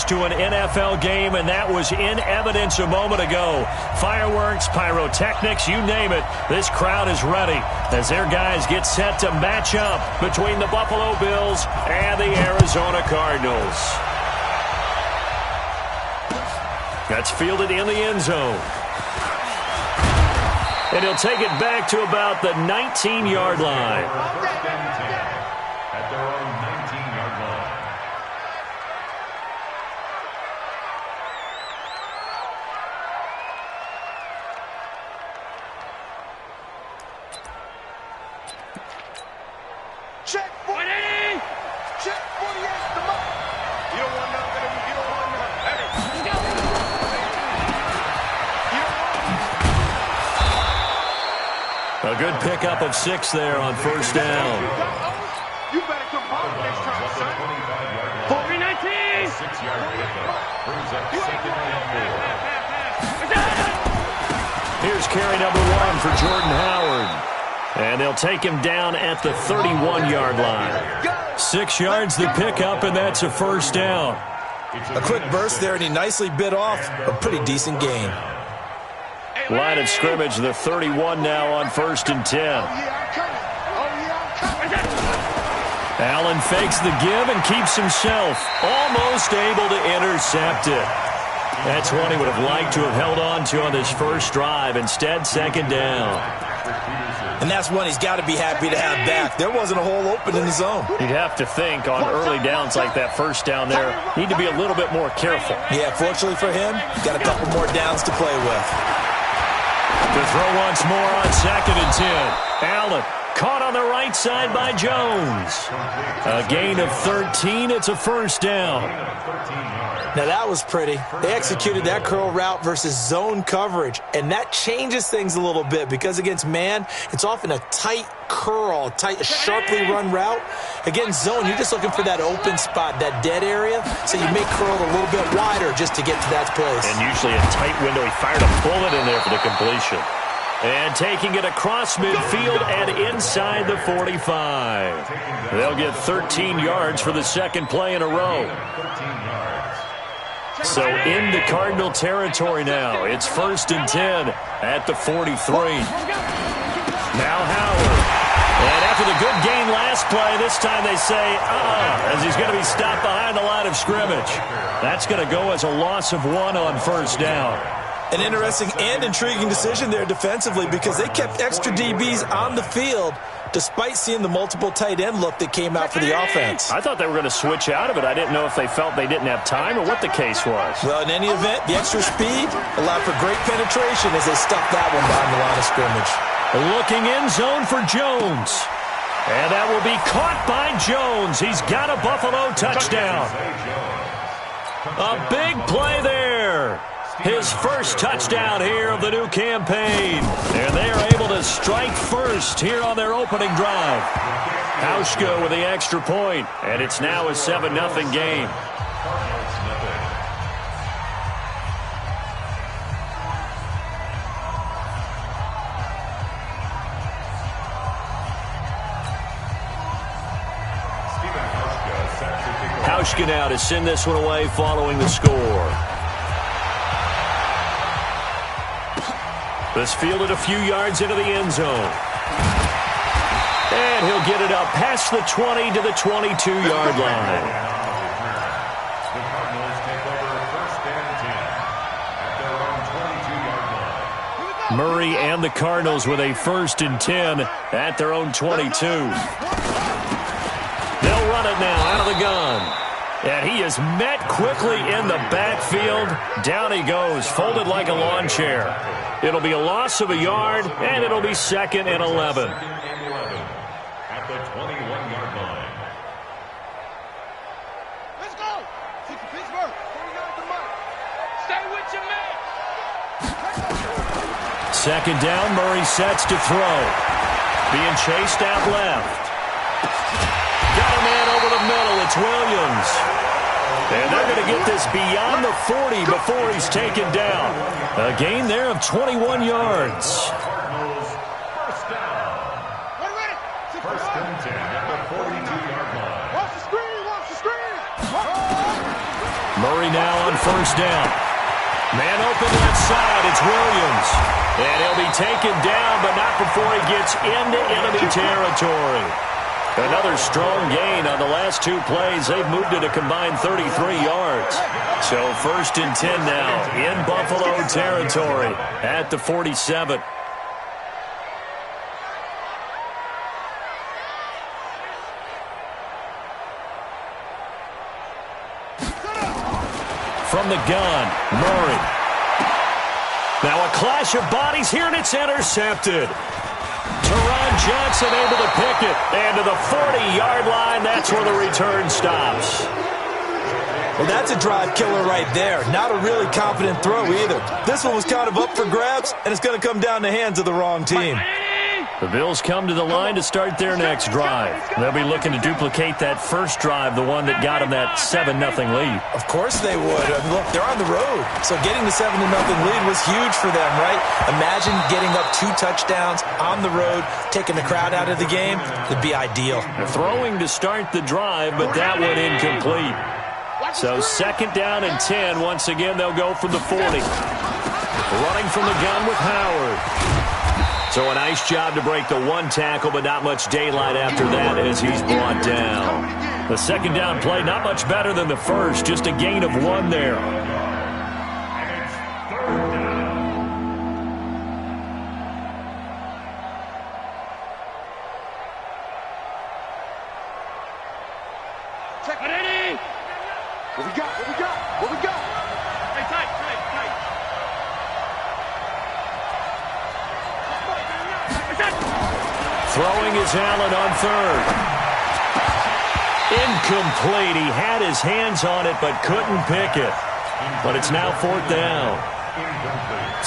fans to an NFL game, and that was in evidence a moment ago. Fireworks, pyrotechnics, you name it. This crowd is ready as their guys get set to match up between the Buffalo Bills and the Arizona Cardinals. That's fielded in the end zone. And he'll take it back to about the 19-yard line. At their own 19-yard line. Check 48! Check 48! Come on! You don't want nothing. You don't want nothing. Hey! Let's go! A good pickup of 6 there on first down. You better come home next time, son. 40-19! 6-yard pickup. Brings up second and 4. Here's carry number 1 for Jordan Howard. And they'll take him down at the 31-yard line. 6 yards the pickup, and that's a first down. A quick burst there, and he nicely bit off a pretty decent gain. Line of scrimmage, the 31 now on first and 10. Allen fakes the give and keeps himself almost able to intercept it. That's one he would have liked to have held on to on this first drive. Instead, second down. And that's one he's got to be happy to have back. There wasn't a hole open in the zone. You'd have to think on early downs like that first down there, need to be a little bit more careful. Yeah, fortunately for him, got a couple more downs to play with. To throw once more on second and 10. Allen caught on the right side by Jones. A gain of 13. It's a first down. Now that was pretty. They executed that curl route versus zone coverage, and that changes things a little bit because against man, it's often a tight curl, sharply run route. Against zone, you're just looking for that open spot, that dead area, so you make curl a little bit wider just to get to that place. And usually a tight window. He fired a bullet in there for the completion. And taking it across midfield and inside the 45. They'll get 13 yards for the second play in a row. So into Cardinal territory now. It's first and 10 at the 43. Now Howard. And after the good gain last play, this time they say, as he's going to be stopped behind the line of scrimmage. That's going to go as a loss of 1 on first down. An interesting and intriguing decision there defensively because they kept extra DBs on the field despite seeing the multiple tight end look that came out for the offense. I thought they were going to switch out of it. I didn't know if they felt they didn't have time or what the case was. Well, in any event, the extra speed allowed for great penetration as they stuffed that one behind the line of scrimmage. Looking in zone for Jones. And that will be caught by Jones. He's got a Buffalo touchdown. A big play there. His first touchdown here of the new campaign. And they are able to strike first here on their opening drive. Hauschka with the extra point, and it's now a 7-0 game. Hauschka now to send this one away following the score. This fielded a few yards into the end zone. And he'll get it up past the 20 to the 22-yard line. The Cardinals take over first and 10 at their own 22-yard line. Murray and the Cardinals with a first and 10 at their own 22. They'll run it now out of the gun. And he is met quickly in the backfield. Down he goes, folded like a lawn chair. It'll be a loss of a yard, and it'll be second and 11. At the 21-yard line. Let's go! Pittsburgh, 49 to Mike. Stay with your man. Second down, Murray sets to throw. Being chased out left. Got a man over the middle. It's Williams. And they're going to get this beyond the 40 before he's taken down. A gain there of 21 yards. Cardinals first down. First and 10 at the 42-yard line. Watch the screen, watch the screen. Murray now on first down. Man open left side, it's Williams. And he'll be taken down, but not before he gets into enemy territory. Another strong gain on the last 2 plays. They've moved it a combined 33 yards. So 1st and 10 now in Buffalo territory at the 47. From the gun, Murray. Now a clash of bodies here, and it's intercepted. Teron Johnson able to pick it. And to the 40-yard line, that's where the return stops. Well, that's a drive killer right there. Not a really confident throw either. This one was kind of up for grabs, and it's going to come down the hands of the wrong team. The Bills come to the line to start their next drive. They'll be looking to duplicate that first drive, the one that got them that 7-0 lead. Of course they would. I mean, look, they're on the road. So getting the 7-0 lead was huge for them, right? Imagine getting up 2 touchdowns on the road, taking the crowd out of the game. It'd be ideal. Throwing to start the drive, but that one incomplete. So 2nd down and 10. Once again, they'll go from the 40. Running from the gun with Howard. So a nice job to break the 1 tackle, but not much daylight after that as he's brought down. The 2nd down play, not much better than the first, just a gain of 1 there. Check it in. What we got? What we got? What we got? Hey, tight. Throwing is Allen on 3rd. Incomplete. He had his hands on it but couldn't pick it. But it's now 4th down.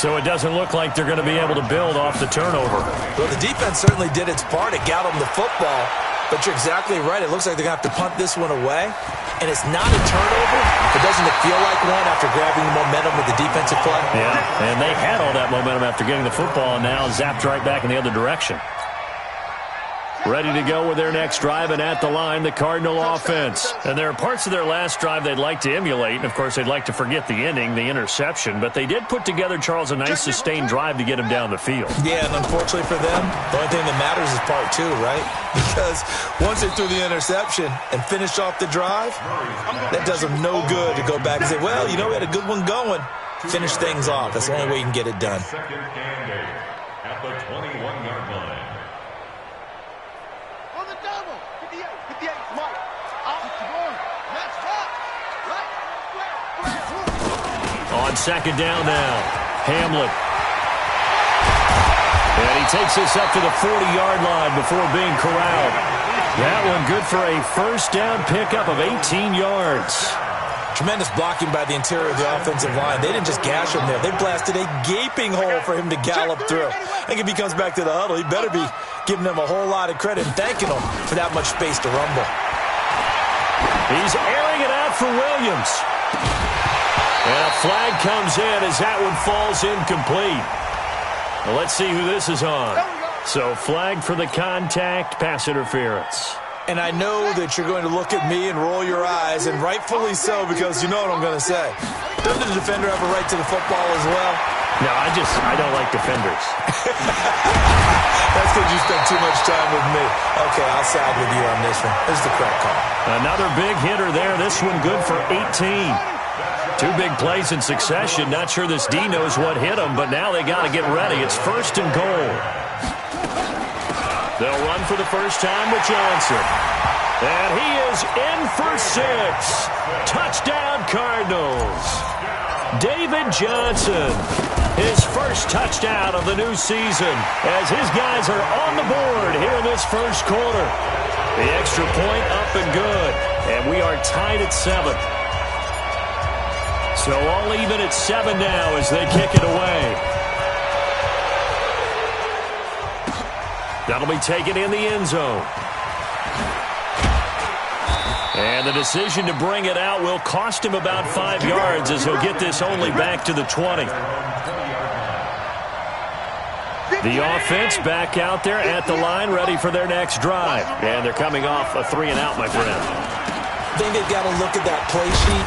So it doesn't look like they're going to be able to build off the turnover. Well, the defense certainly did its part. It got them the football. But you're exactly right. It looks like they're going to have to punt this one away. And it's not a turnover, but doesn't it feel like one after grabbing the momentum with the defensive play? Yeah, and they had all that momentum after getting the football and now zapped right back in the other direction. Ready to go with their next drive, and at the line, the Cardinal offense. And there are parts of their last drive they'd like to emulate, and of course they'd like to forget the ending, the interception, but they did put together, Charles, a nice sustained drive to get him down the field. Yeah, and unfortunately for them, the only thing that matters is part 2, right? Because once they threw the interception and finished off the drive, that does them no good to go back and say, well, you know, we had a good one going. Finish things off. That's the only way you can get it done. Second and 8 at the 21-yard line. On the double. 58, Mike. Out. Match up. Right. On 2nd down now, Hamlet. And he takes this up to the 40-yard line before being corralled. That one good for a 1st down pickup of 18 yards. Tremendous blocking by the interior of the offensive line. They didn't just gash him there. They blasted a gaping hole for him to gallop through. I think if he comes back to the huddle, he better be giving them a whole lot of credit and thanking them for that much space to rumble. He's airing it out for Williams. And a flag comes in as that one falls incomplete. Well, let's see who this is on. So flag for the contact, pass interference. And I know that you're going to look at me and roll your eyes, and rightfully so, because you know what I'm going to say. Doesn't the defender have a right to the football as well? No, I don't like defenders. That's because you spend too much time with me. Okay, I'll side with you on this one. This is the correct call. Another big hitter there. This one good for 18. 2 big plays in succession. Not sure this D knows what hit him, but now they got to get ready. It's 1st and goal. They'll run for the first time with Johnson. And he is in for 6. Touchdown, Cardinals. David Johnson, his first touchdown of the new season as his guys are on the board here in this first quarter. The extra point up and good. And we are tied at 7. So all even at 7 now as they kick it away. That'll be taken in the end zone. And the decision to bring it out will cost him about 5 yards as he'll get this only back to the 20. The offense back out there at the line, ready for their next drive. And they're coming off a 3-and-out, my friend. I think they've got to look at that play sheet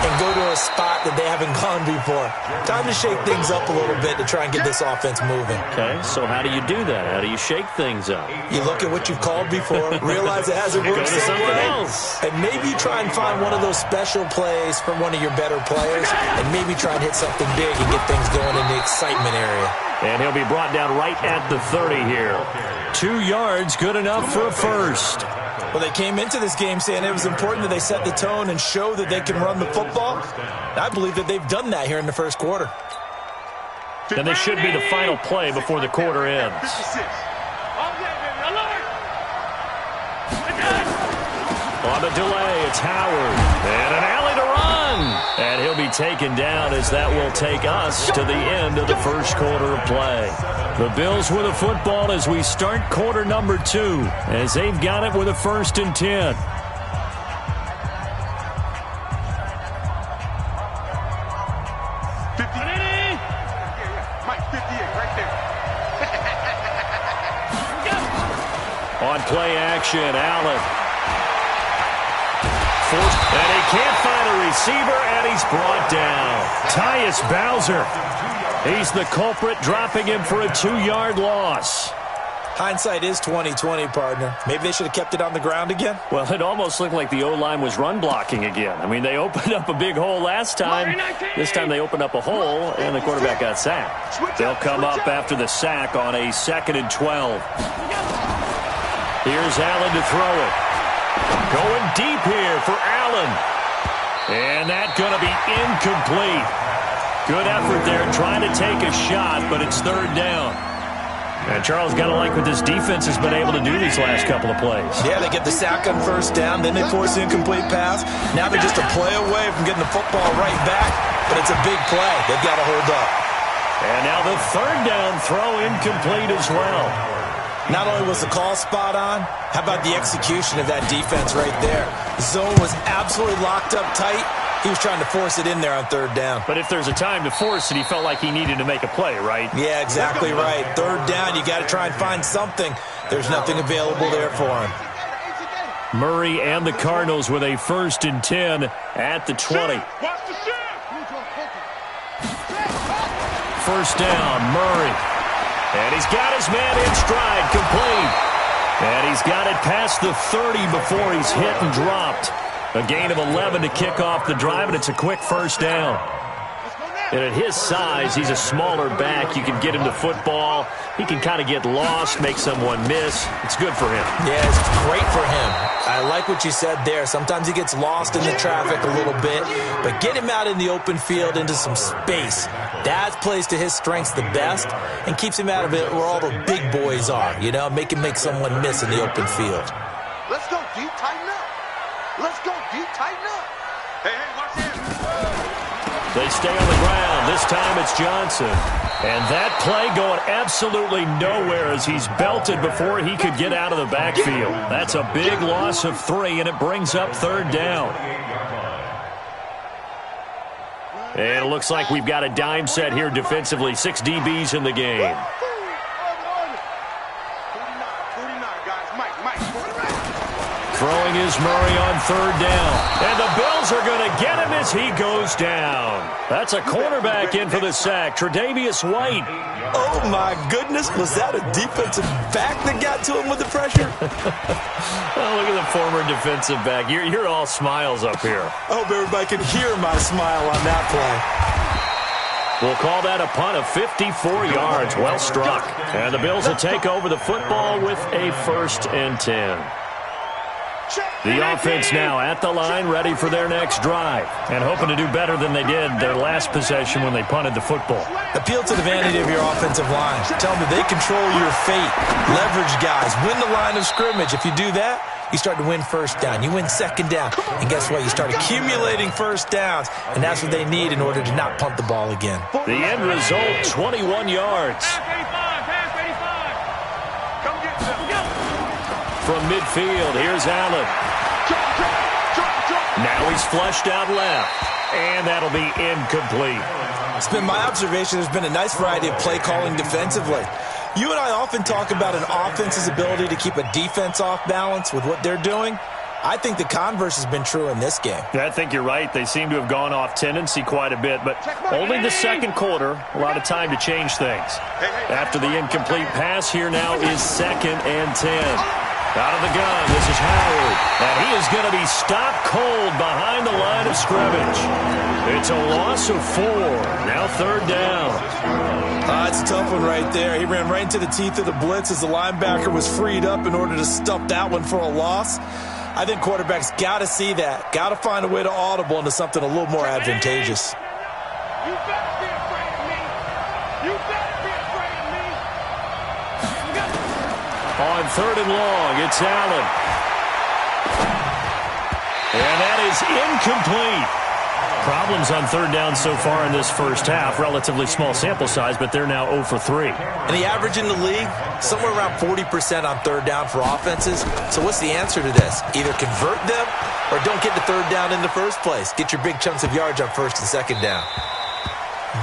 and go to a spot that they haven't gone before. Time to shake things up a little bit to try and get this offense moving. Okay, so how do you do that? How do you shake things up? You look at what you've called before, realize it hasn't worked Go to something way, else. and maybe you try and find one of those special plays from one of your better players, and maybe try and hit something big and get things going in the excitement area. And he'll be brought down right at the 30 here. 2 yards, good enough for a first. Well, they came into this game saying it was important that they set the tone and show that they can run the football. I believe that they've done that here in the first quarter. And this should be the final play before the quarter ends. On the delay, it's Howard. And an alley to run. And he'll be taken down as that will take us to the end of the first quarter of play. The Bills with the football as we start quarter number 2, as they've got it with a 1st and 10. On play action, Allen. And he can't find a receiver, and he's brought down. Tyus Bowser. He's the culprit, dropping him for a 2-yard loss. Hindsight is 20/20, partner. Maybe they should have kept it on the ground again. Well, it almost looked like the O-line was run blocking again. I mean, they opened up a big hole last time. This time they opened up a hole, and the quarterback got sacked. They'll come up after the sack on a 2nd and 12. Here's Allen to throw it. Going deep here for Allen. And that's going to be incomplete. Good effort there trying to take a shot, but it's 3rd down. And Charles, got to like what this defense has been able to do these last couple of plays. Yeah, they get the sack on 1st down, then they force the incomplete pass. Now they're just a play away from getting the football right back, but it's a big play. They've got to hold up. And now the 3rd down throw incomplete as well. Not only was the call spot on, how about the execution of that defense right there? Zone was absolutely locked up tight. He was trying to force it in there on 3rd down. But if there's a time to force it, he felt like he needed to make a play, right? Yeah, exactly right. 3rd down, you got to try and find something. There's nothing available there for him. Murray and the Cardinals with a 1st and 10 at the 20. 1st down, Murray. And he's got his man in stride, complete. And he's got it past the 30 before he's hit and dropped. A gain of 11 to kick off the drive, and it's a quick 1st down. And at his size, he's a smaller back. You can get him the football. He can kind of get lost, make someone miss. It's good for him. Yeah, it's great for him. I like what you said there. Sometimes he gets lost in the traffic a little bit, but get him out in the open field into some space. That plays to his strengths the best and keeps him out of it where all the big boys are, you know, make him make someone miss in the open field. Let's go deep, tighten up. Let's go deep, tighten up. Hey, watch this. They stay on the ground. This time it's Johnson. And that play going absolutely nowhere as he's belted before he could get out of the backfield. That's a big loss of 3, and it brings up 3rd down. And it looks like we've got a dime set here defensively. 6 DBs in the game. Throwing is Murray on 3rd down. And the Bills are going to get him as he goes down. That's a cornerback in for the sack, Tre'Davious White. Oh, my goodness. Was that a defensive back that got to him with the pressure? Oh, look at the former defensive back. You're all smiles up here. I hope everybody can hear my smile on that play. We'll call that a punt of 54 yards. Well struck. And the Bills will take over the football with a 1st and 10. The offense now at the line, ready for their next drive, and hoping to do better than they did their last possession when they punted the football. Appeal to the vanity of your offensive line. Tell them that they control your fate. Leverage guys. Win the line of scrimmage. If you do that, you start to win 1st down. You win 2nd down. And guess what? You start accumulating 1st downs, and that's what they need in order to not punt the ball again. The end result, 21 yards. From midfield, here's Allen. Now he's flushed out left, and that'll be incomplete. It's been my observation there's been a nice variety of play calling defensively. You and I often talk about an offense's ability to keep a defense off balance with what they're doing. I think the converse has been true in this game. I think you're right. They seem to have gone off tendency quite a bit, but only the second quarter, a lot of time to change things. After the incomplete pass, here now is 2nd and 10. Out of the gun, this is Howard, and he is going to be stopped cold behind the line of scrimmage. It's a loss of 4. Now 3rd down. It's a tough one right there. He ran right into the teeth of the blitz as the linebacker was freed up in order to stuff that one for a loss. I think quarterbacks got to see that, got to find a way to audible into something a little more advantageous. You better be afraid of me. You better be afraid of me. On 3rd and long, it's Allen. And that is incomplete. Problems on 3rd down so far in this first half. Relatively small sample size, but they're now 0 for 3. And the average in the league, somewhere around 40% on 3rd down for offenses. So what's the answer to this? Either convert them or don't get to 3rd down in the first place. Get your big chunks of yards on 1st and 2nd down.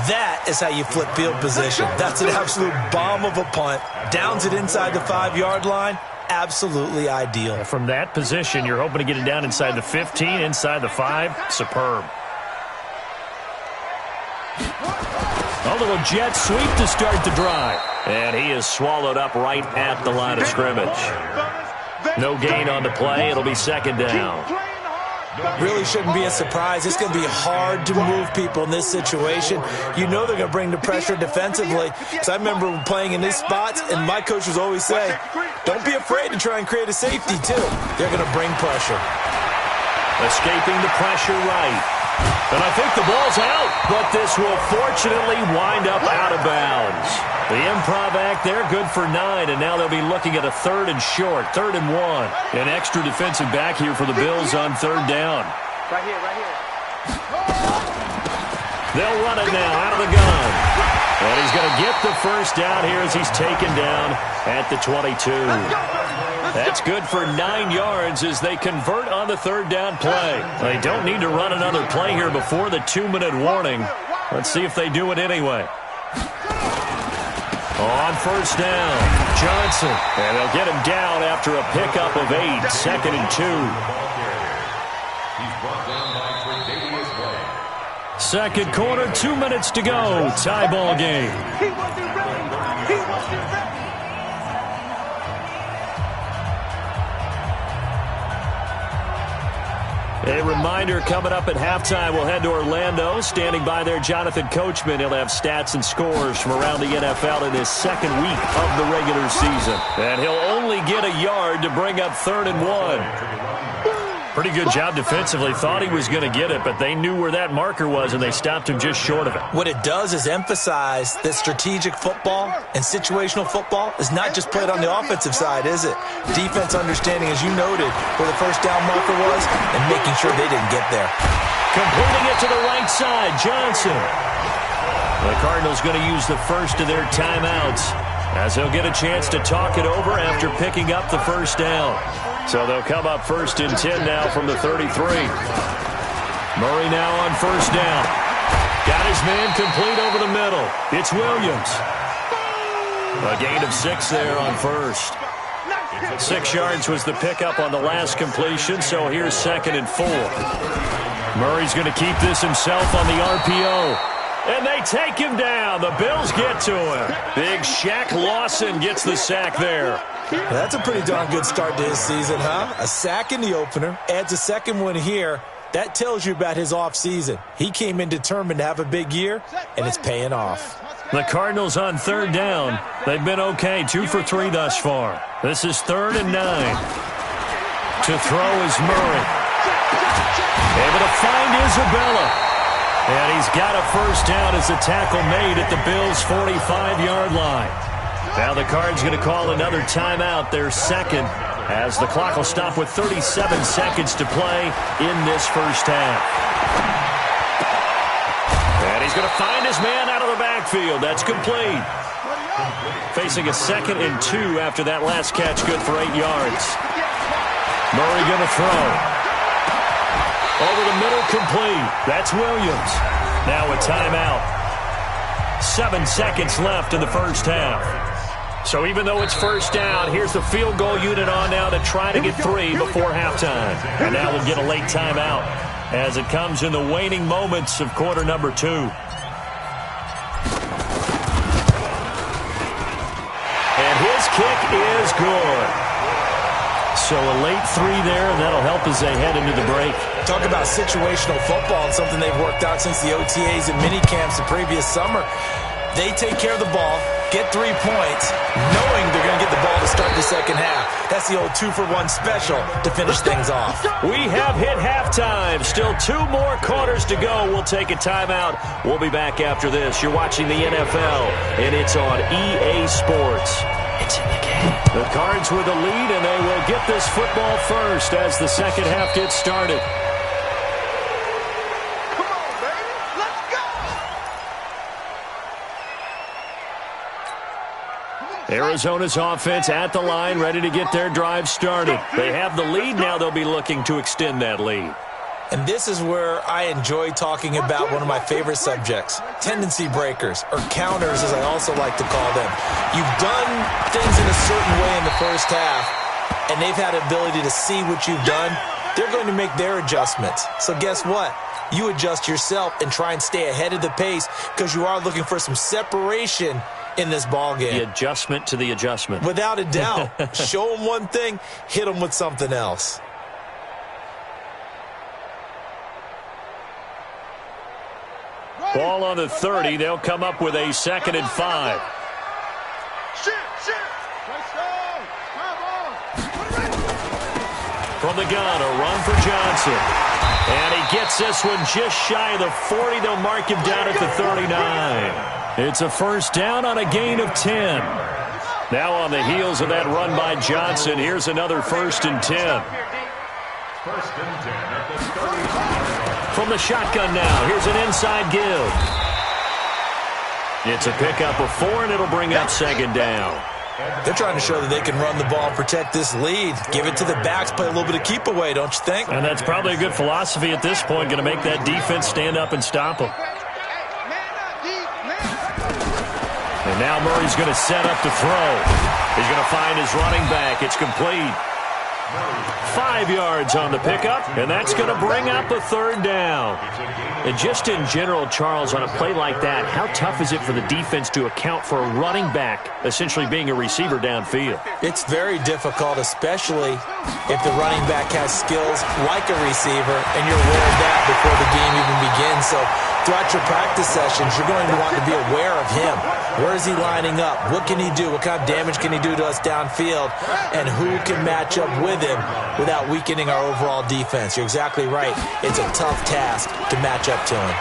That is how you flip field position. That's an absolute bomb of a punt. Downs it inside the 5-yard line. Absolutely ideal. From that position, you're hoping to get it down inside the 15, inside the 5. Superb. A little jet sweep to start the drive. And he is swallowed up right at the line of scrimmage. No gain on the play. It'll be 2nd down. Really shouldn't be a surprise. It's going to be hard to move people in this situation. You know they're going to bring the pressure defensively. Because I remember playing in these spots, and my coaches always say, don't be afraid to try and create a safety, too. They're going to bring pressure. Escaping the pressure right. And I think the ball's out, but this will fortunately wind up out of bounds. The improv act there, good for 9, and now they'll be looking at a 3rd and short, 3rd and 1. An extra defensive back here for the Bills on 3rd down. Right here, right here. They'll run it now out of the gun. And he's going to get the first down here as he's taken down at the 22. That's good for 9 yards as they convert on the 3rd down play. They don't need to run another play here before the 2-minute warning. Let's see if they do it anyway. On 1st down, Johnson. And they'll get him down after a pickup of 8, 2nd and 2. He's brought down by Tre'Davious White. 2nd quarter, 2 minutes to go. Tie ball game. He wasn't ready. He wasn't ready. A reminder coming up at halftime, we'll head to Orlando. Standing by there, Jonathan Coachman. He'll have stats and scores from around the NFL in his 2nd week of the regular season. And he'll only get a yard to bring up 3rd and 1. Pretty good job defensively. Thought he was going to get it, but they knew where that marker was, and they stopped him just short of it. What it does is emphasize that strategic football and situational football is not just played on the offensive side, is it? Defense understanding, as you noted, where the 1st down marker was and making sure they didn't get there. Completing it to the right side, Johnson. The Cardinals going to use the first of their timeouts as they'll get a chance to talk it over after picking up the 1st down. So they'll come up 1st and 10 now from the 33. Murray now on 1st down. Got his man complete over the middle. It's Williams. A gain of 6 there on 1st. 6 yards was the pickup on the last completion, so here's 2nd and 4. Murray's going to keep this himself on the RPO. And they take him down. The Bills get to him. Big Shaq Lawson gets the sack there. That's a pretty darn good start to his season, huh? A sack in the opener, adds a 2nd one here. That tells you about his offseason. He came in determined to have a big year, and it's paying off. The Cardinals on 3rd down. They've been okay, 2 for 3 thus far. This is 3rd and 9. To throw is Murray. Able to find Isabella. And he's got a 1st down as the tackle made at the Bills' 45-yard line. Now the Cards going to call another timeout, their 2nd, as the clock will stop with 37 seconds to play in this first half. And he's going to find his man out of the backfield. That's complete. Facing a 2nd and 2 after that last catch, good for 8 yards. Murray going to throw. Over the middle, complete. That's Williams. Now a timeout. 7 seconds left in the first half. So even though it's first down, here's the field goal unit on now to try to get 3 before halftime. And now we'll get a late timeout as it comes in the waning moments of quarter number 2. And his kick is good. So a late 3 there, and that'll help as they head into the break. Talk about situational football, and something they've worked out since the OTAs and mini camps the previous summer. They take care of the ball, get 3 points, knowing they're going to get the ball to start the second half. That's the old 2-for-1 special to finish things off. We have hit halftime. Still 2 more quarters to go. We'll take a timeout. We'll be back after this. You're watching the NFL, and it's on EA Sports. It's in the game. The Cards with the lead, and they will get this football first as the second half gets started. Come on, baby. Let's go. Arizona's offense at the line, ready to get their drive started. They have the lead. Now they'll be looking to extend that lead. And this is where I enjoy talking about one of my favorite subjects, tendency breakers, or counters as I also like to call them. You've done things in a certain way in the first half, and they've had the ability to see what you've done. They're going to make their adjustments. So guess what? You adjust yourself and try and stay ahead of the pace because you are looking for some separation in this ball game. The adjustment to the adjustment. Without a doubt. Show them one thing, hit them with something else. Ball on the 30. They'll come up with a 2nd and 5. From the gun, a run for Johnson. And he gets this one just shy of the 40. They'll mark him down at the 39. It's a first down on a gain of 10. Now on the heels of that run by Johnson, here's another 1st and 10. 1st and 10 at the 35. From the shotgun now, here's an inside give. It's a pickup of 4, and it'll bring up 2nd down. They're trying to show that they can run the ball and protect this lead. Give it to the backs, play a little bit of keep away, don't you think? And that's probably a good philosophy at this point, going to make that defense stand up and stop them. And now Murray's going to set up to throw. He's going to find his running back. It's complete. 5 yards on the pickup, and that's going to bring up a 3rd down. And just in general, Charles, on a play like that, how tough is it for the defense to account for a running back essentially being a receiver downfield? It's very difficult, especially if the running back has skills like a receiver, and you're aware of that before the game even begins. So throughout your practice sessions, you're going to want to be aware of him. Where is he lining up? What can he do? What kind of damage can he do to us downfield? And who can match up with him without weakening our overall defense? You're exactly right. It's a tough task to match up to him.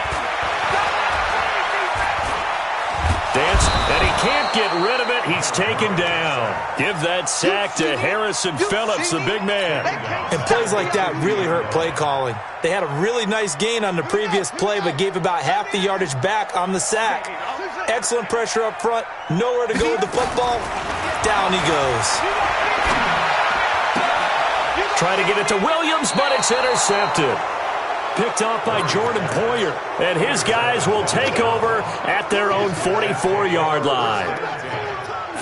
Dance, and he can't get rid of it. He's taken down. Give that sack to Harrison Phillips, the big man. And plays like that really hurt play calling. They had a really nice gain on the previous play, but gave about half the yardage back on the sack. Excellent pressure up front. Nowhere to go with the football. Down he goes. Try to get it to Williams, but it's intercepted. Picked off by Jordan Poyer. And his guys will take over at their own 44-yard line.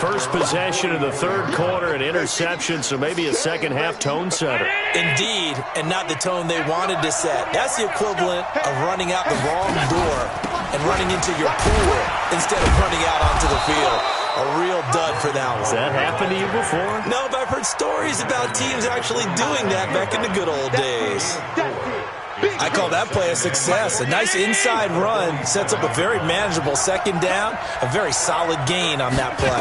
First possession of the 3rd quarter, an interception, so maybe a second-half tone setter. Indeed, and not the tone they wanted to set. That's the equivalent of running out the wrong door and running into your pool instead of running out onto the field. A real dud for that one. Has that happened to you before? No, but I've heard stories about teams actually doing that back in the good old days. I call that play a success. A nice inside run sets up a very manageable 2nd down. A very solid gain on that play.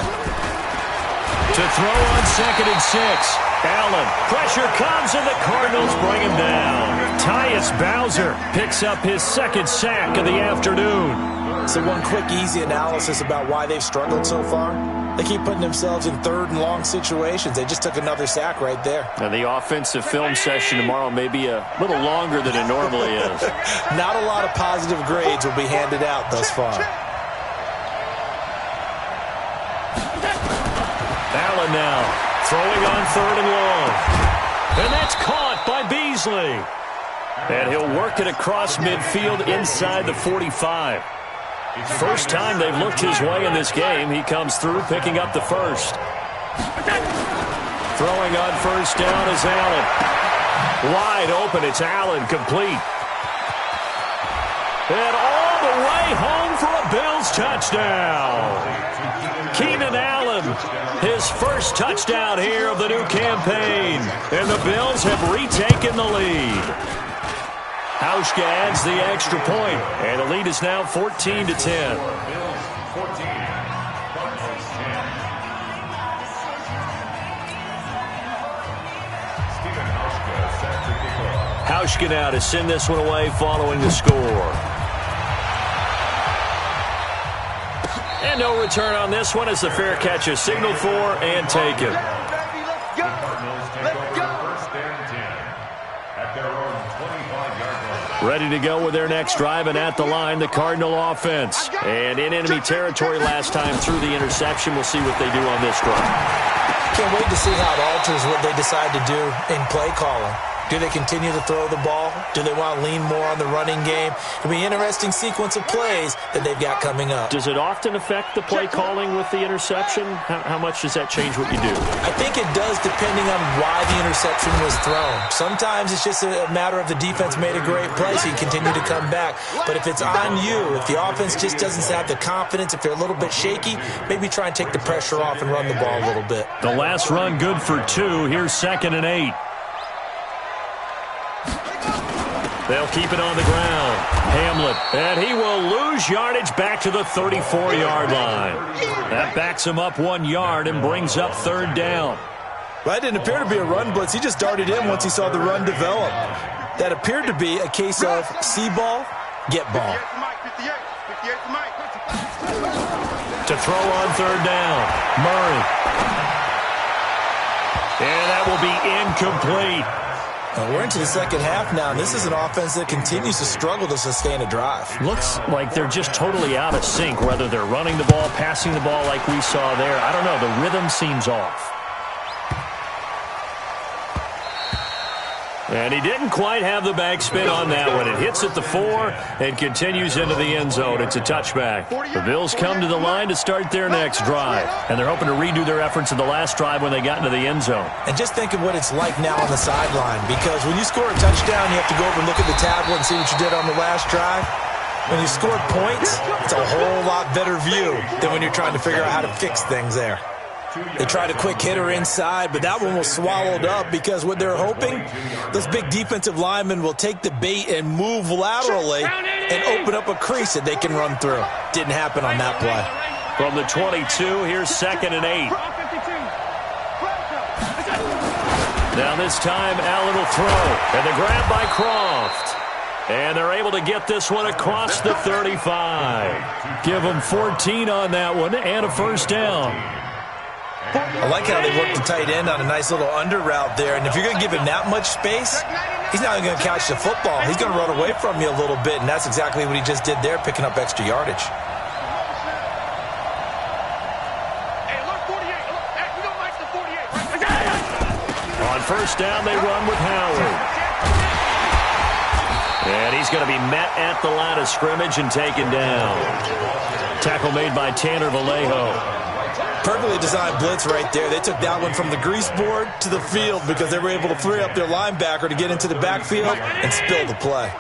To throw on 2nd and 6. Allen. Pressure comes, and the Cardinals bring him down. Tyus Bowser picks up his 2nd sack of the afternoon. So one quick, easy analysis about why they've struggled so far. They keep putting themselves in 3rd and long situations. They just took another sack right there. And the offensive film session tomorrow may be a little longer than it normally is. Not a lot of positive grades will be handed out thus far. Allen now throwing on 3rd and long. And that's caught by Beasley. And he'll work it across midfield inside the 45. First time they've looked his way in this game. He comes through, picking up the first. Throwing on first down is Allen. Wide open, it's Allen, complete. And all the way home for a Bills touchdown. Keenan Allen, his first touchdown here of the new campaign. And the Bills have retaken the lead. Hauschka adds the extra point, and the lead is now 14-10. Hauschka now to send this one away following the score. And no return on this one as the fair catch is signaled for and taken. Ready to go with their next drive, and at the line, the Cardinal offense. And in enemy territory last time through the interception. We'll see what they do on this drive. Can't wait to see how it alters what they decide to do in play calling. Do they continue to throw the ball? Do they want to lean more on the running game? It'll be an interesting sequence of plays that they've got coming up. Does it often affect the play calling with the interception? How much does that change what you do? I think it does, depending on why the interception was thrown. Sometimes it's just a matter of the defense made a great play, so you continue to come back. But if it's on you, if the offense just doesn't have the confidence, if they're a little bit shaky, maybe try and take the pressure off and run the ball a little bit. The last run good for 2. Here's 2nd and 8. They'll keep it on the ground. Hamlet, and he will lose yardage back to the 34-yard line. That backs him up 1 yard and brings up 3rd down. Well, that didn't appear to be a run blitz. He just darted in once he saw the run develop. That appeared to be a case of see ball, get ball. To throw on 3rd down, Murray. And that will be incomplete. We're into the second half now, and this is an offense that continues to struggle to sustain a drive. Looks like they're just totally out of sync, whether they're running the ball, passing the ball like we saw there. I don't know. The rhythm seems off. And he didn't quite have the backspin on that one. It hits at the 4 and continues into the end zone. It's a touchback. The Bills come to the line to start their next drive. And they're hoping to redo their efforts in the last drive when they got into the end zone. And just think of what it's like now on the sideline. Because when you score a touchdown, you have to go over and look at the tablet and see what you did on the last drive. When you scored points, it's a whole lot better view than when you're trying to figure out how to fix things there. They tried a quick hitter inside, but that one was swallowed up because what they're hoping, those big defensive linemen will take the bait and move laterally and open up a crease that they can run through. Didn't happen on that play. From the 22, here's 2nd and 8. Now this time, Allen will throw, and the grab by Croft. And they're able to get this one across the 35. Give them 14 on that one and a 1st down. I like how they worked the tight end on a nice little under route there. And if you're going to give him that much space, he's not going to catch the football. He's going to run away from you a little bit, and that's exactly what he just did there, picking up extra yardage. On 1st down, they run with Howard. And he's going to be met at the line of scrimmage and taken down. Tackle made by Tanner Vallejo. Perfectly designed blitz right there. They took that one from the grease board to the field because they were able to free up their linebacker to get into the backfield and spill the play.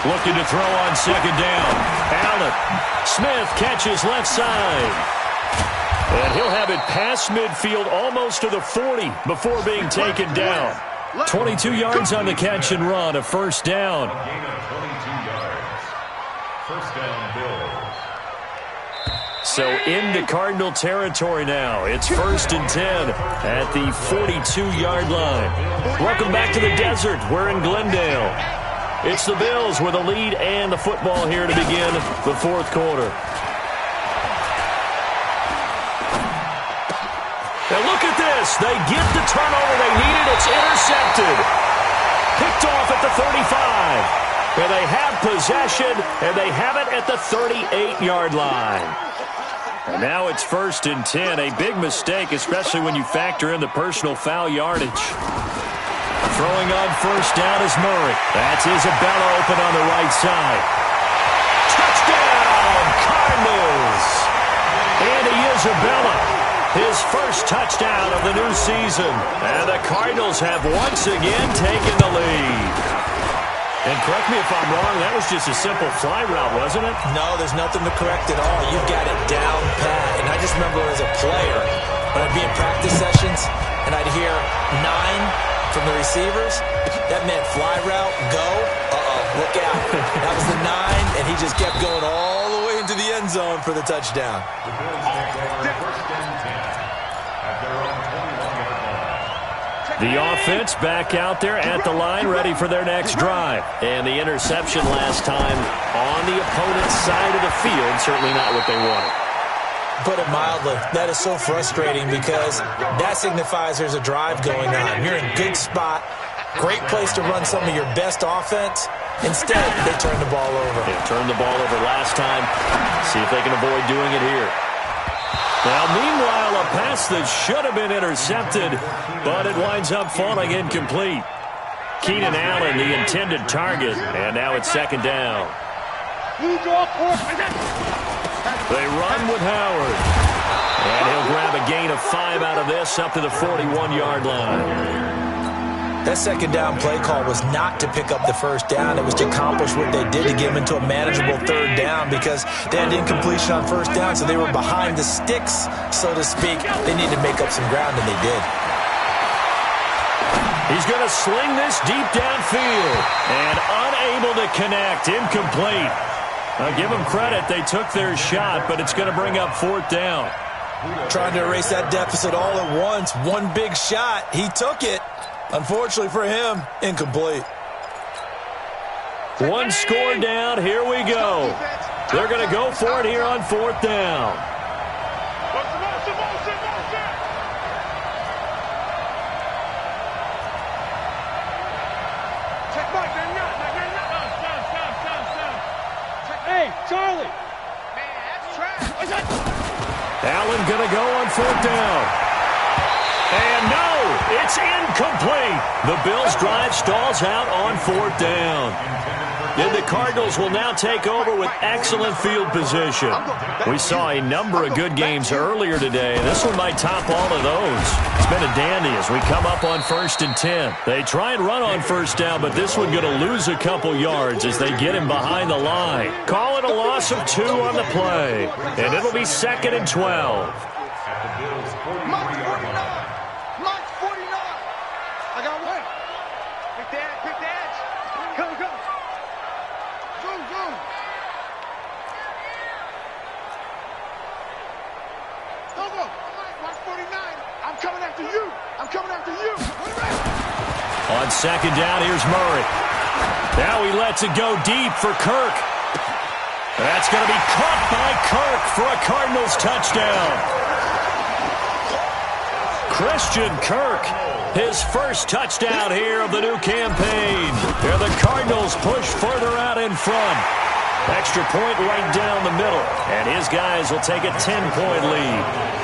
Looking to throw on 2nd down. Allen. Smith catches left side. And he'll have it past midfield almost to the 40 before being taken down. 22 yards on the catch and run, a 1st down. Gain of 22 yards. 1st down, Bills. So into Cardinal territory now. It's 1st and 10 at the 42-yard line. Welcome back to the desert. We're in Glendale. It's the Bills with a lead and the football here to begin the 4th quarter. And look at this. this. They get the turnover they needed. It's intercepted. Picked off at the 35. And they have possession, and they have it at the 38-yard line. And now it's 1st and 10. A big mistake, especially when you factor in the personal foul yardage. Throwing on 1st down is Murray. That's Isabella open on the right side. Touchdown, Cardinals! Andy Isabella, his first touchdown of the new season. And the Cardinals have once again taken the lead. And correct me if I'm wrong, that was just a simple fly route, wasn't it? No, there's nothing to correct at all. You've got it down pat. And I just remember as a player, when I'd be in practice sessions, and I'd hear 9 from the receivers, that meant fly route, go, look out. That was the 9, and he just kept going all the way into the end zone for the touchdown. The offense back out there at the line, ready for their next drive. And the interception last time on the opponent's side of the field, certainly not what they wanted. Put it mildly, that is so frustrating because that signifies there's a drive going on. You're in a good spot, great place to run some of your best offense. Instead, they turn the ball over. They turned the ball over last time. See if they can avoid doing it here. Now, meanwhile, a pass that should have been intercepted, but it winds up falling incomplete. Keenan Allen, the intended target, and now it's 2nd down. They run with Howard. And he'll grab a gain of 5 out of this up to the 41-yard line. That 2nd down play call was not to pick up the 1st down. It was to accomplish what they did to get them into a manageable 3rd down because they had incompletion on 1st down, so they were behind the sticks, so to speak. They needed to make up some ground, and they did. He's going to sling this deep downfield and unable to connect. Incomplete. I'll give them credit. They took their shot, but it's going to bring up 4th down. Trying to erase that deficit all at once. One big shot. He took it. Unfortunately for him, incomplete. One score down. Here we go. They're going to go for it here on 4th down. Hey, Charlie. Man, that's trash. Allen going to go on 4th down. And no, it's incomplete. The Bills' drive stalls out on 4th down. And the Cardinals will now take over with excellent field position. We saw a number of good games earlier today. This one might top all of those. It's been a dandy as we come up on 1st and 10. They try and run on 1st down, but this one going to lose a couple yards as they get him behind the line. Call it a loss of 2 on the play. And it'll be 2nd and 12. On 2nd down, here's Murray. Now he lets it go deep for Kirk. That's going to be caught by Kirk for a Cardinals touchdown. Christian Kirk, his first touchdown here of the new campaign. Here the Cardinals push further out in front. Extra point right down the middle. And his guys will take a 10-point lead.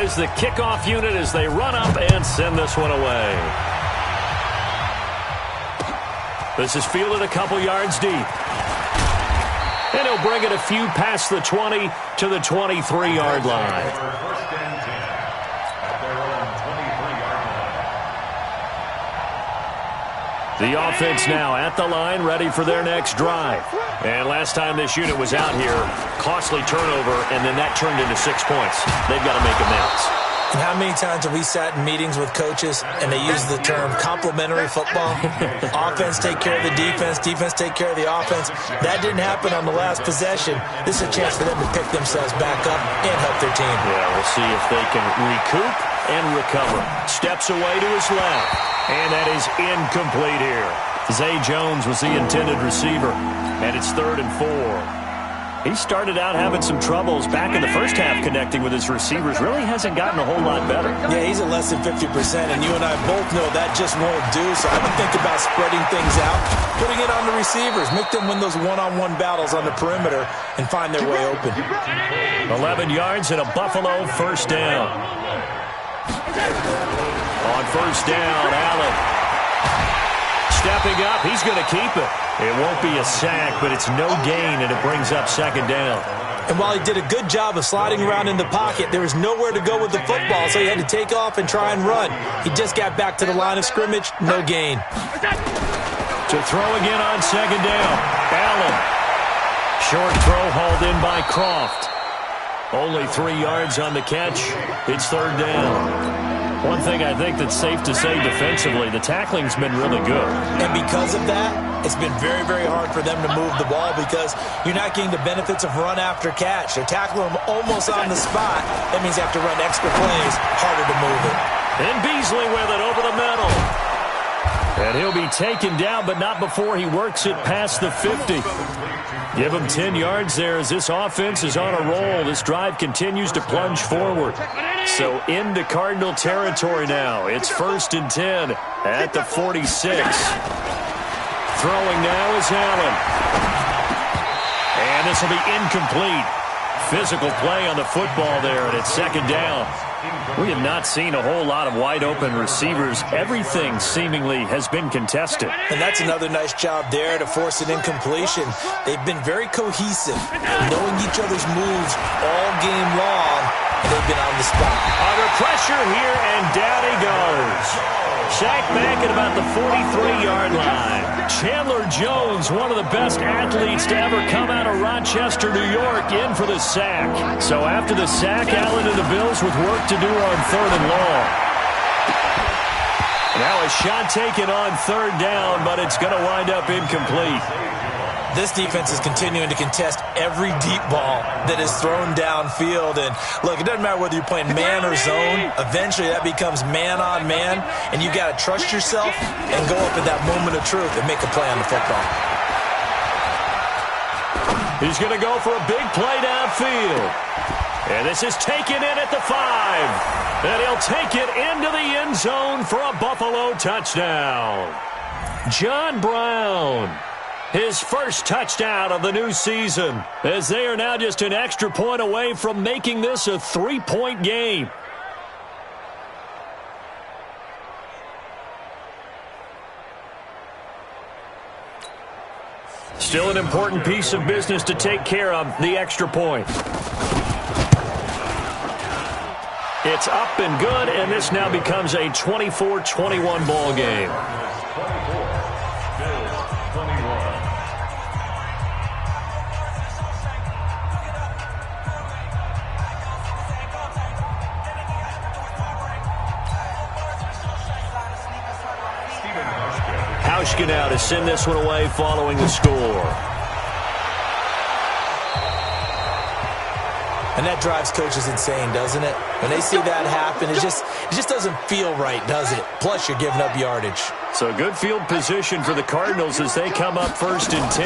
Is the kickoff unit as they run up and send this one away. This is fielded a couple yards deep. And he'll bring it a few past the 20 to the 23-yard line. The offense now at the line, ready for their next drive. And last time this unit was out here, costly turnover, and then that turned into 6 points. They've got to make amends. And how many times have we sat in meetings with coaches and they use the term complementary football? Offense take care of the defense, defense take care of the offense. That didn't happen on the last possession. This is a chance for them to pick themselves back up and help their team. Yeah, we'll see if they can recoup and recover. Steps away to his left, and that is incomplete here. Zay Jones was the intended receiver, and it's 3rd and 4. He started out having some troubles back in the first half connecting with his receivers. Really hasn't gotten a whole lot better. Yeah, he's at less than 50%, and you and I both know that just won't do. So I would think about spreading things out, putting it on the receivers, make them win those one-on-one battles on the perimeter and find their way open. 11 yards and a Buffalo first down. On first down, Allen. Stepping up, he's going to keep it. It won't be a sack, but it's no gain, and it brings up 2nd down. And while he did a good job of sliding around in the pocket, there was nowhere to go with the football, so he had to take off and try and run. He just got back to the line of scrimmage, no gain. To throw again on 2nd down, Allen. Short throw hauled in by Croft. Only 3 yards on the catch. It's 3rd down. One thing I think that's safe to say defensively, the tackling's been really good. And because of that, it's been very, very hard for them to move the ball because you're not getting the benefits of run after catch. They're tackling them almost on the spot. That means they have to run extra plays, harder to move it. And Beasley with it over the middle. And he'll be taken down, but not before he works it past the 50. Give him 10 yards there as this offense is on a roll. This drive continues to plunge forward. So into Cardinal territory now. It's 1st and 10 at the 46. Throwing now is Allen. And this will be incomplete. Physical play on the football there, and it's 2nd down. We have not seen a whole lot of wide-open receivers. Everything seemingly has been contested. And that's another nice job there to force an incompletion. They've been very cohesive, knowing each other's moves all game long, and they've been on the spot. Under pressure here, and down he goes. Sacked back at about the 43-yard line. Chandler Jones, one of the best athletes to ever come out of Rochester, New York, in for the sack. So after the sack, Allen and the Bills with work to do on 3rd and long. Now a shot taken on 3rd down, but it's going to wind up incomplete. This defense is continuing to contest every deep ball that is thrown downfield. And, look, it doesn't matter whether you're playing man or zone. Eventually that becomes man-on-man, and you got to trust yourself and go up at that moment of truth and make a play on the football. He's going to go for a big play downfield. And this is taken in at the 5. And he'll take it into the end zone for a Buffalo touchdown. John Brown. His first touchdown of the new season, as they are now just an extra point away from making this a 3-point game. Still an important piece of business to take care of, the extra point. It's up and good, and this now becomes a 24-21 ball game. Now to send this one away following the score. And that drives coaches insane, doesn't it? When they see that happen, it just doesn't feel right, does it? Plus, you're giving up yardage. So good field position for the Cardinals as they come up 1st and 10.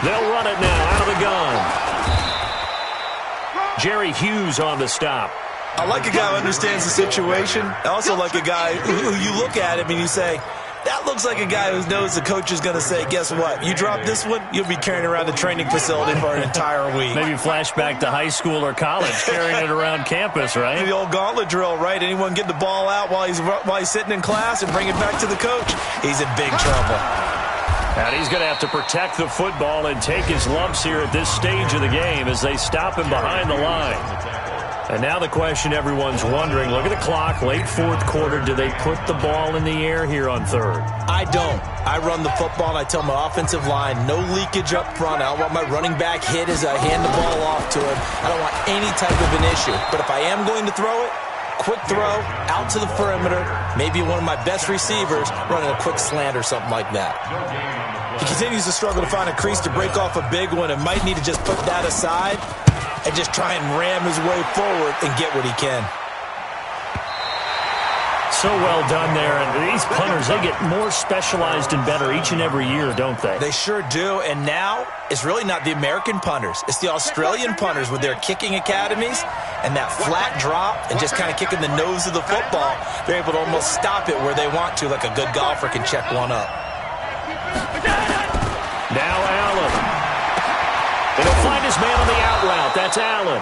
They'll run it now out of the gun. Jerry Hughes on the stop. I like a guy who understands the situation. I also like a guy who you look at him and you say, that looks like a guy who knows the coach is going to say, guess what? You drop this one, you'll be carrying around the training facility for an entire week. Maybe flashback to high school or college, carrying it around campus, right? The old gauntlet drill, right? Anyone get the ball out while he's sitting in class and bring it back to the coach? He's in big trouble. And he's going to have to protect the football and take his lumps here at this stage of the game as they stop him behind the line. And now the question everyone's wondering, look at the clock, late 4th quarter, do they put the ball in the air here on 3rd? I don't. I run the football and I tell my offensive line, no leakage up front. I don't want my running back hit as I hand the ball off to him. I don't want any type of an issue. But if I am going to throw it, quick throw, out to the perimeter, maybe one of my best receivers running a quick slant or something like that. He continues to struggle to find a crease to break off a big one and might need to just put that aside and just try and ram his way forward and get what he can. So well done there. And these punters, they get more specialized and better each and every year, don't they? They sure do. And now it's really not the American punters. It's the Australian punters with their kicking academies and that flat drop and just kind of kicking the nose of the football. They're able to almost stop it where they want to, like a good golfer can check one up. Now Allen. And he'll find his man on the out route. That's Allen.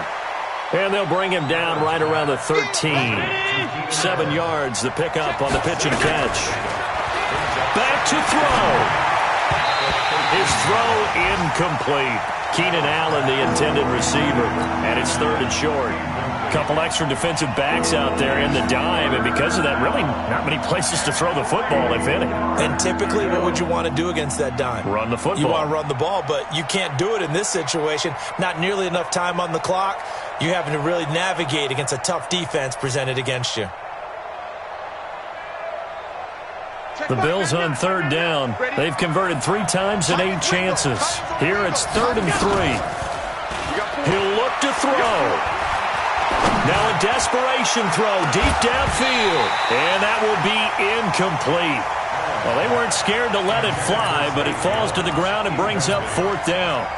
And they'll bring him down right around the 13. 7 yards, the pickup on the pitch and catch. Back to throw. His throw incomplete. Keenan Allen, the intended receiver. And it's 3rd and short. Couple extra defensive backs out there in the dime, and because of that, really not many places to throw the football, if any. And typically, what would you want to do against that dime? Run the football. You want to run the ball, but you can't do it in this situation. Not nearly enough time on the clock. You're having to really navigate against a tough defense presented against you. The Bills on 3rd down. They've converted 3 times in 8 chances. Here it's 3rd and 3. He'll look to throw. Now a desperation throw deep downfield. And that will be incomplete. Well, they weren't scared to let it fly, but it falls to the ground and brings up 4th down.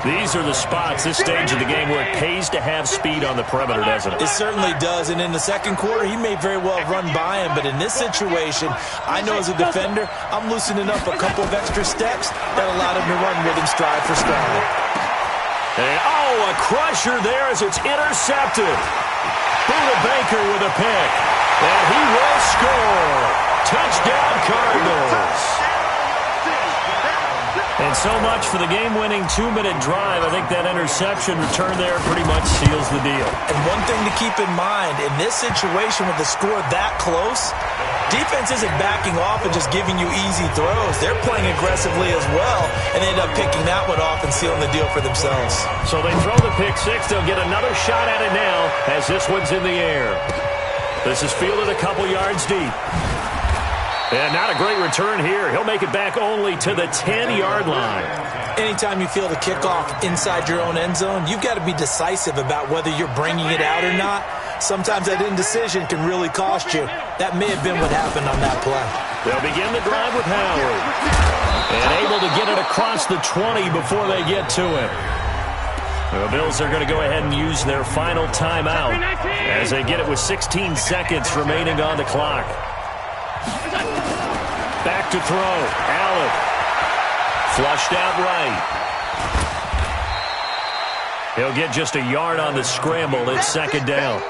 These are the spots, this stage of the game, where it pays to have speed on the perimeter, doesn't it? It certainly does, and in the second quarter, he may very well run by him, but in this situation, I know as a defender, I'm loosening up a couple of extra steps that allowed him to run with him stride for stride. And, a crusher there as it's intercepted. Buda Baker with a pick, and he will score. Touchdown, Cardinals. And so much for the game-winning 2-minute drive. I think that interception return there pretty much seals the deal. And one thing to keep in mind, in this situation with the score that close, defense isn't backing off and just giving you easy throws. They're playing aggressively as well, and they end up picking that one off and sealing the deal for themselves. So they throw the pick six. They'll get another shot at it now as this one's in the air. This is fielded a couple yards deep. And not a great return here. He'll make it back only to the 10-yard line. Anytime you field a kickoff inside your own end zone, you've got to be decisive about whether you're bringing it out or not. Sometimes that indecision can really cost you. That may have been what happened on that play. They'll begin the drive with Howard. And able to get it across the 20 before they get to it. The Bills are going to go ahead and use their final timeout as they get it with 16 seconds remaining on the clock. Back to throw. Allen. Flushed out right. He'll get just a yard on the scramble. It's 2nd down.